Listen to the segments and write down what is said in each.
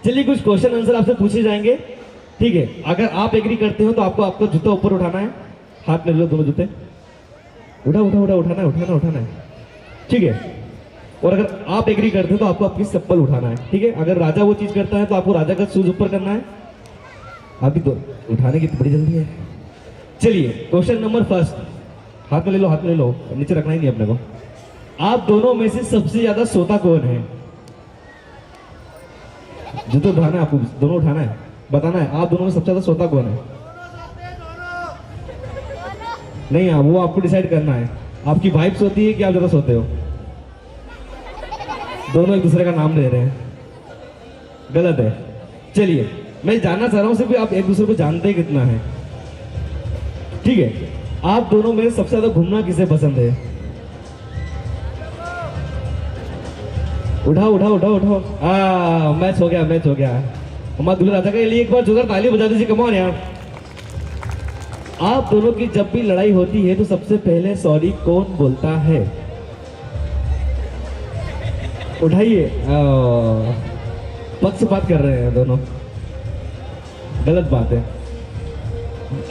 चलिए कुछ question answer आपसे पूछे जाएंगे, ठीक है। अगर आप एग्री करते हो तो आपको आपका जूता ऊपर उठाना है, हाथ में लो दोनों जूते, उठाना है, ठीक है। और अगर आप एग्री करते हो तो आपको आपकी चप्पल उठाना है, ठीक है। अगर राजा वो चीज करता है तो आपको राजा का शूज ऊपर करना है। अभी तो उठाने की तो बड़ी जल्दी है। चलिए क्वेश्चन नंबर फर्स्ट, हाथ में ले लो, नीचे रखना ही नहीं अपने को। आप दोनों में से सबसे ज्यादा सोता कौन है? जूते उठाना है आपको, दोनों उठाना है, बताना है आप दोनों में सबसे ज्यादा सोता कौन है। नहीं हाँ, वो आपको डिसाइड करना है। आपकी वाइफ सोती है कि आप ज्यादा सोते हो? दोनों एक दूसरे का नाम ले रहे हैं, गलत है। चलिए मैं जानना चाह रहा हूं सिर्फ आप एक दूसरे को जानते कितना है, ठीक है। आप दोनों में सबसे ज्यादा घूमना किसे पसंद है? उठाओ। मैच हो गया। हमारे दूल्हे राजा के लिए एक बार जोरदार ताली बजा दीजिए, कम ऑन यार। आप दोनों की जब भी लड़ाई होती है तो सबसे पहले सॉरी कौन बोलता है? उठाइए। पक्षपात कर रहे हैं दोनों, गलत बात है।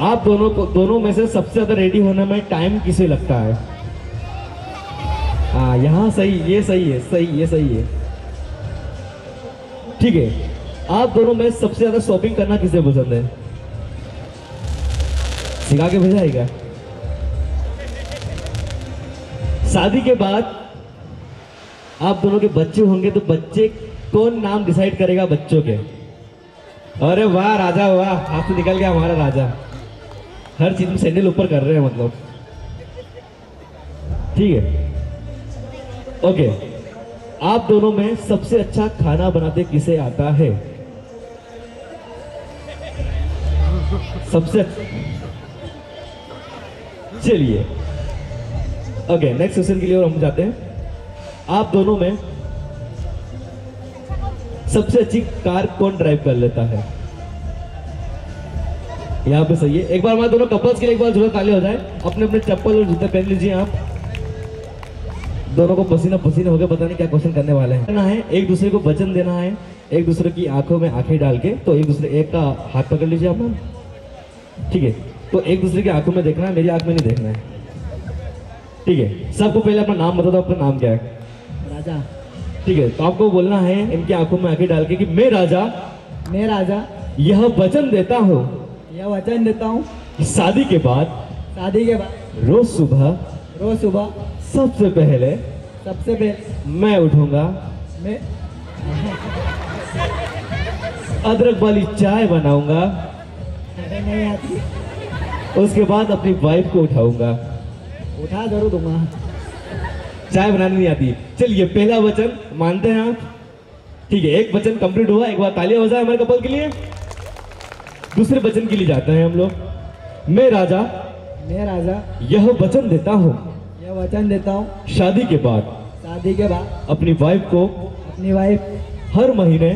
आप दोनों में से सबसे ज्यादा रेडी होने में टाइम किसे लगता है? हाँ यहाँ सही, ये सही है, ठीक है। आप दोनों में सबसे ज्यादा शॉपिंग करना किसे पसंद है? सिखा के भेजा है क्या? शादी के बाद आप दोनों के बच्चे होंगे तो बच्चे कौन नाम डिसाइड करेगा बच्चों के? अरे वाह राजा वाह, हाथ से निकल गया हमारा राजा। हर चीज में सैंडल ऊपर कर रहे हैं मतलब, ठीक है। ओके, आप दोनों में सबसे अच्छा खाना बनाते किसे आता है? सबसे चलिए ओके, नेक्स्ट क्वेश्चन के लिए और हम जाते हैं। आप दोनों में सबसे अच्छी कार कौन ड्राइव कर लेता है? यहाँ पे सही है। एक बार हमारे दोनों कपल्स के लिए एक बार जोर ताली हो जाए। अपने अपने चप्पल और जूते पहन लीजिए। आप दोनों को पसीना पसीना हो गया, पता नहीं क्या क्वेश्चन करने वाले हैं। एक दूसरे को वचन देना है, एक दूसरे की आंखों में आंखें डाल के। तो एक दूसरे, एक का हाथ पकड़ लीजिए आप, ठीक है। तो एक दूसरे की आंखों में देखना है, मेरी आंख में नहीं देखना है, ठीक है। सबको पहले अपना नाम बता दो। आपका नाम क्या है? राजा। ठीक है, तो आपको बोलना है इनकी आंखों में आंखें डाल के कि मैं राजा यह वचन देता हूँ शादी के बाद रोज सुबह सबसे पहले मैं उठूंगा, मैं अदरक वाली चाय बनाऊंगा, नहीं आती, उसके बाद अपनी वाइफ को उठाऊंगा। उठा जरूर दूंगा। चाय बनानी नहीं आती। चलिए पहला वचन मानते हैं आप, ठीक है। एक वचन कंप्लीट हुआ, एक बार तालियां हो जाए हमारे कपल के लिए। दूसरे वचन के लिए जाते हैं हम लोग। मैं राजा यह वचन देता हूँ शादी के बाद अपनी वाइफ को हर महीने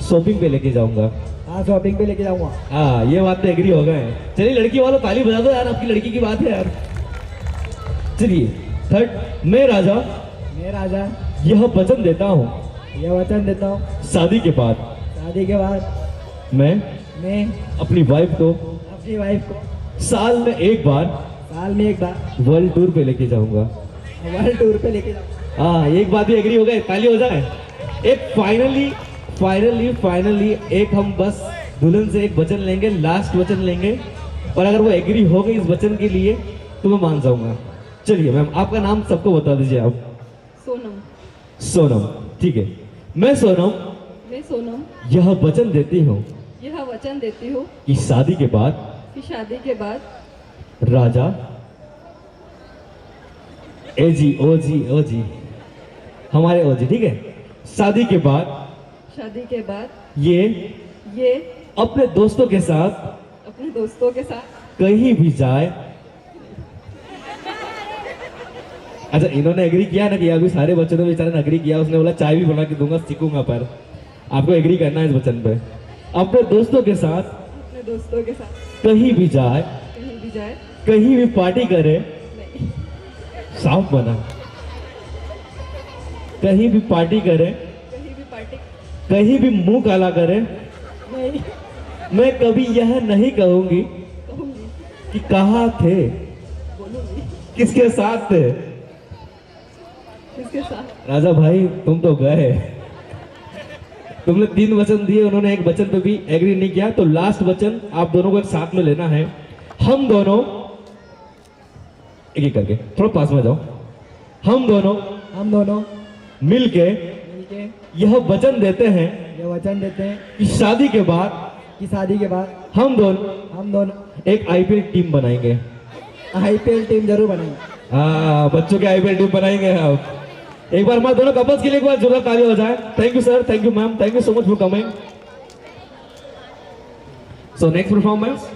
शॉपिंग पे लेके जाऊंगा। हाँ, ये बात तो एग्री हो गए। चलिए लड़की वालों ताली बजा दो यार, आपकी लड़की की बात है यार। चलिए थर्ड, मैं राजा यह वचन देता हूँ शादी के बाद मैं अपनी वाइफ को साल में एक बार वर्ल्ड टूर पे लेके जाऊंगा। हाँ, एक बात भी एग्री हो गए, ताली हो जाए। एक फाइनली एक हम बस दुल्हन से एक वचन लेंगे, लास्ट वचन लेंगे, और अगर वो एग्री हो गई इस वचन के लिए तो मैं मान जाऊंगा। चलिए मैम, आपका नाम सबको बता दीजिए आप। सोनम, ठीक है। मैं सोनम यह वचन देती हूँ कि शादी के बाद राजा एजी ओजी हमारे ओजी, ठीक है। शादी के बाद ये अपने दोस्तों के साथ कहीं भी जाए। अच्छा, इन्होंने एग्री किया ना, कि अभी सारे बच्चों ने बेचारे ने एग्री किया। उसने बोला चाय भी बना के दूंगा, सीखूंगा, पर आपको एग्री करना है इस वचन पे। अपने दोस्तों के साथ कहीं भी जाए, कहीं भी पार्टी करे, साफ बना, कहीं भी पार्टी करे, कहीं भी मुंह काला करे, नहीं मैं कभी यह नहीं कहूंगी कहूंगी, कि कहाँ थे, बोलूंगी। किसके साथ थे। किसके साथ? राजा भाई तुम तो गए, तुमने 3 वचन दिए, उन्होंने एक वचन पे भी एग्री नहीं किया, तो लास्ट वचन आप दोनों को एक साथ में लेना है। हम दोनों एक एक करके, थोड़ा पास में जाओ। हम दोनों मिलके मिलके यह वचन देते हैं ये वचन देते हैं कि शादी के बाद कि शादी के बाद हम दोनों एक आईपीएल टीम बनाएंगे। आईपीएल टीम जरूर बनाएंगे। हाँ, बच्चों के आईपीएल टीम बनाएंगे हम। एक बार हमारे दोनों कपल्स के लिए एक बार जोरदार ताली हो जाए। Thank you sir, thank you ma'am, thank you so much for coming. So next performance,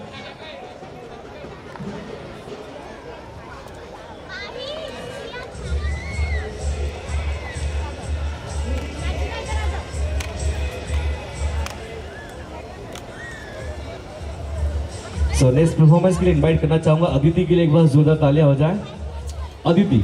next performance के लिए इनवाइट करना चाहूंगा अदिति के लिए। एक बार जोरदार तालियां हो जाए। अदिति।